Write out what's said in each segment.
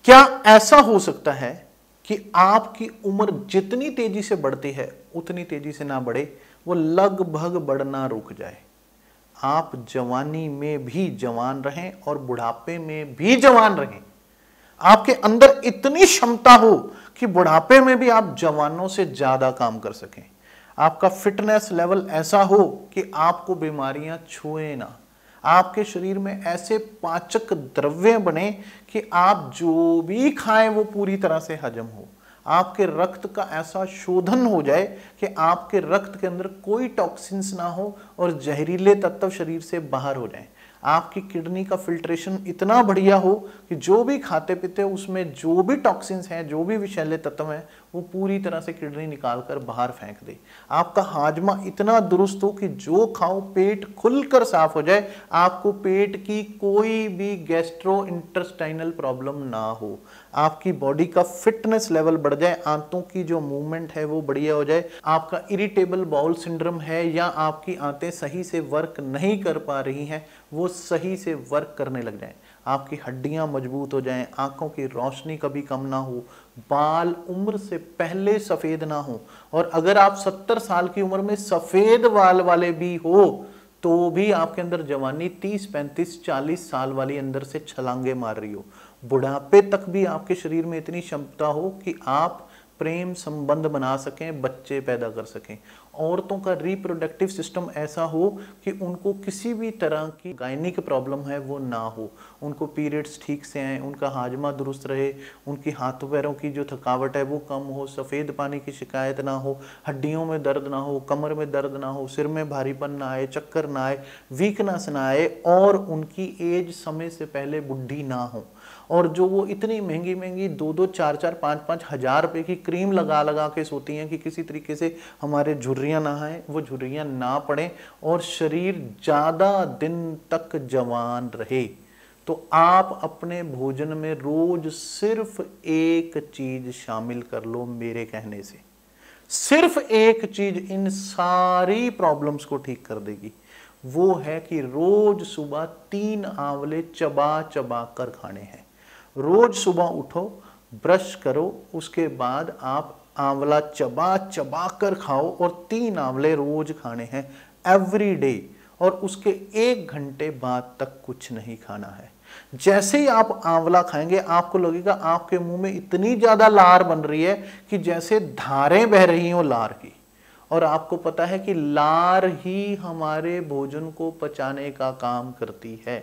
क्या ऐसा हो सकता है कि आपकी उम्र जितनी तेजी से बढ़ती है उतनी तेजी से ना बढ़े, वो लगभग बढ़ना रुक जाए, आप जवानी में भी जवान रहें और बुढ़ापे में भी जवान रहें, आपके अंदर इतनी क्षमता हो कि बुढ़ापे में भी आप जवानों से ज्यादा काम कर सकें, आपका फिटनेस लेवल ऐसा हो कि आपको बीमारियां छुए ना, आपके शरीर में ऐसे पाचक द्रव्य बने कि आप जो भी खाएं वो पूरी तरह से हजम हो, आपके रक्त का ऐसा शोधन हो जाए कि आपके रक्त के अंदर कोई टॉक्सिन्स ना हो और जहरीले तत्व शरीर से बाहर हो जाएं, आपकी किडनी का फिल्ट्रेशन इतना बढ़िया हो कि जो भी खाते पीते हो उसमें जो भी टॉक्सिन्स हैं, जो भी विषैले तत्व हैं, वो पूरी तरह से किडनी निकाल कर बाहर फेंक दे, आपका हाजमा इतना दुरुस्त हो कि जो खाओ पेट खुलकर साफ हो जाए, आपको पेट की कोई भी गैस्ट्रो इंटेस्टाइनल प्रॉब्लम ना हो, आपकी बॉडी का फिटनेस लेवल बढ़ जाए, आंतों की जो मूवमेंट है वो बढ़िया हो जाए, आपका इरिटेबल बाउल सिंड्रोम है या आपकी आंतें सही से वर्क नहीं कर पा रही हैं वो सही से वर्क करने लग जाएं, आपकी हड्डियां मजबूत हो जाएं, आंखों की रोशनी कभी कम ना हो, बाल उम्र से पहले सफेद ना हो, और अगर आप 70 साल की उम्र में सफेद बाल वाले भी हो तो भी आपके अंदर जवानी 30, 35, 40 साल वाली अंदर से छलांगे मार रही हो, बुढ़ापे तक भी आपके शरीर में इतनी क्षमता हो कि आप प्रेम संबंध बना सकें, बच्चे पैदा कर सकें, औरतों का रिप्रोडक्टिव सिस्टम ऐसा हो कि उनको किसी भी तरह की गायनिक प्रॉब्लम है वो ना हो, उनको पीरियड्स ठीक से आए, उनका हाजमा दुरुस्त रहे, उनकी हाथों पैरों की जो थकावट है वो कम हो, सफ़ेद पानी की शिकायत ना हो, हड्डियों में दर्द ना हो, कमर में दर्द ना हो, सिर में भारीपन ना आए, चक्कर ना आए, वीकनेस ना आए, और उनकी एज समय से पहले बुढ़ी ना हो, और जो वो इतनी महंगी महंगी 2-2, 4-4, 5-5 हजार रुपए की क्रीम लगा लगा के सोती हैं कि किसी तरीके से हमारे झुर्रियां ना आए, वो झुर्रियां ना पड़े और शरीर ज्यादा दिन तक जवान रहे, तो आप अपने भोजन में रोज सिर्फ एक चीज शामिल कर लो मेरे कहने से, सिर्फ एक चीज इन सारी प्रॉब्लम्स को ठीक कर देगी, वो है कि रोज सुबह 3 आंवले चबा चबा कर खाने हैं, रोज सुबह उठो, ब्रश करो, उसके बाद आप आंवला चबा चबा कर खाओ और 3 आंवले रोज खाने हैं एवरी डे, और उसके 1 घंटे बाद तक कुछ नहीं खाना है। जैसे ही आप आंवला खाएंगे आपको लगेगा आपके मुंह में इतनी ज्यादा लार बन रही है कि जैसे धारें बह रही हो लार की, और आपको पता है कि लार ही हमारे भोजन को पचाने का काम करती है।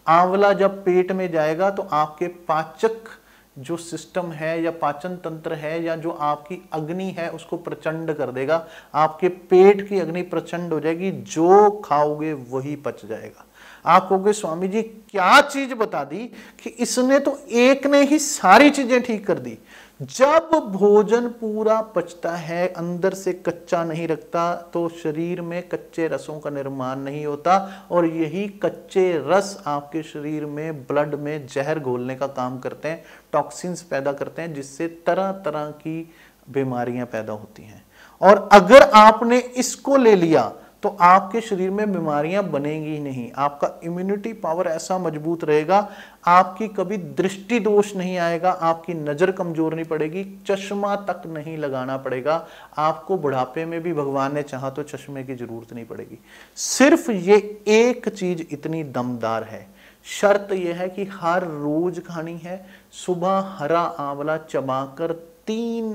आंवला जब पेट में जाएगा तो आपके पाचक जो सिस्टम है या पाचन तंत्र है या जो आपकी अग्नि है उसको प्रचंड कर देगा, आपके पेट की अग्नि प्रचंड हो जाएगी, जो खाओगे वही पच जाएगा। आप कहोगे स्वामी जी क्या चीज बता दी कि इसने तो एक ने ही सारी चीजें ठीक कर दी। जब भोजन पूरा पचता है, अंदर से कच्चा नहीं रखता, तो शरीर में कच्चे रसों का निर्माण नहीं होता, और यही कच्चे रस आपके शरीर में ब्लड में जहर घोलने का काम करते हैं, टॉक्सिन्स पैदा करते हैं, जिससे तरह तरह की बीमारियां पैदा होती हैं। और अगर आपने इसको ले लिया तो आपके शरीर में बीमारियां बनेंगी ही नहीं, आपका इम्यूनिटी पावर ऐसा मजबूत रहेगा, आपकी कभी दृष्टि दोष नहीं आएगा, आपकी नजर कमजोर नहीं पड़ेगी, चश्मा तक नहीं लगाना पड़ेगा, आपको बुढ़ापे में भी भगवान ने चाहा तो चश्मे की जरूरत नहीं पड़ेगी। सिर्फ ये एक चीज इतनी दमदार है, शर्त यह है कि हर रोज खानी है, सुबह हरा आंवला चबाकर 3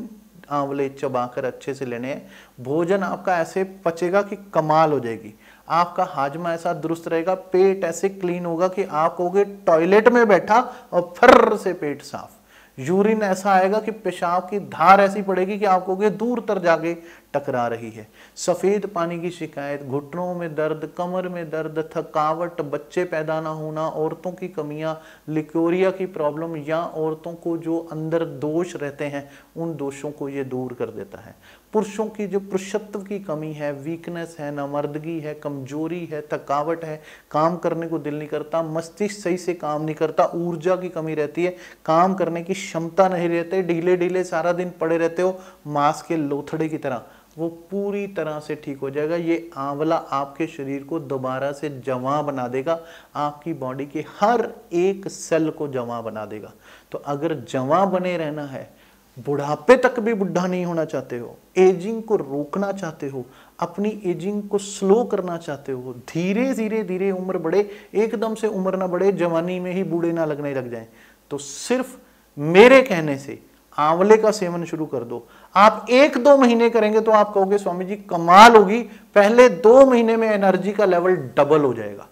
आंवले चबाकर अच्छे से लेने हैं, भोजन आपका ऐसे पचेगा कि कमाल हो जाएगी, आपका हाजमा ऐसा दुरुस्त रहेगा, पेट ऐसे क्लीन होगा कि आप कहोगे टॉयलेट में बैठा और फर्र से पेट साफ, यूरिन ऐसा आएगा कि पेशाब की धार ऐसी पड़ेगी कि आप कहोगे दूर तर जाके टकरा रही है। सफेद पानी की शिकायत, घुटनों में दर्द, कमर में दर्द, थकावट, बच्चे पैदा ना होना, औरतों की कमियां, लिकोरिया की प्रॉब्लम, या औरतों को जो अंदर दोष रहते हैं उन दोषों को ये दूर कर देता है। पुरुषों की जो पुरुषत्व की कमी है, वीकनेस है, नामर्दगी है, कमजोरी है, थकावट है, काम करने को दिल नहीं करता, मस्तिष्क सही से काम नहीं करता, ऊर्जा की कमी रहती है, काम करने की क्षमता नहीं रहती, ढीले ढीले सारा दिन पड़े रहते हो मांस के लोथड़े की तरह, वो पूरी तरह से ठीक हो जाएगा। ये आंवला आपके शरीर को दोबारा से जवां बना देगा, आपकी बॉडी के हर एक सेल को जवां बना देगा। तो अगर जवां बने रहना है, बुढ़ापे तक भी बुढ़ा नहीं होना चाहते हो, एजिंग को रोकना चाहते हो, अपनी एजिंग को स्लो करना चाहते हो, धीरे धीरे धीरे उम्र बढ़े, एकदम से उम्र ना बढ़े, जवानी में ही बूढ़े ना लगने लग जाएं, तो सिर्फ मेरे कहने से आंवले का सेवन शुरू कर दो। आप 1-2 महीने करेंगे तो आप कहोगे स्वामी जी कमाल होगी, पहले 2 महीने में एनर्जी का लेवल डबल हो जाएगा।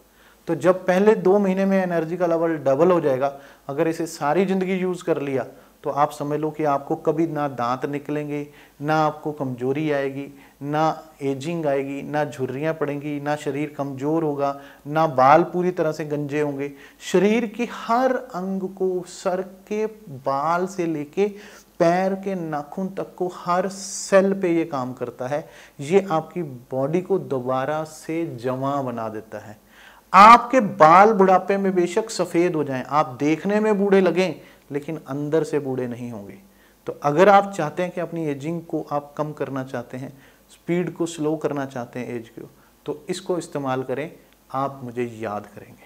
तो जब पहले 2 महीने में एनर्जी का लेवल डबल हो जाएगा, अगर इसे सारी जिंदगी यूज कर लिया तो आप समझ लो कि आपको कभी ना दांत निकलेंगे, ना आपको कमजोरी आएगी, ना एजिंग आएगी, ना झुर्रियां पड़ेंगी, ना शरीर कमजोर होगा, ना बाल पूरी तरह से गंजे होंगे। शरीर की हर अंग को, सर के बाल से लेके पैर के नाखून तक को, हर सेल पे ये काम करता है। ये आपकी बॉडी को दोबारा से जवां बना देता है। आपके बाल बुढ़ापे में बेशक सफेद हो जाएं, आप देखने में बूढ़े लगें, लेकिन अंदर से बूढ़े नहीं होंगे। तो अगर आप चाहते हैं कि अपनी एजिंग को आप कम करना चाहते हैं, स्पीड को स्लो करना चाहते हैं एज को, तो इसको इस्तेमाल करें, आप मुझे याद करेंगे।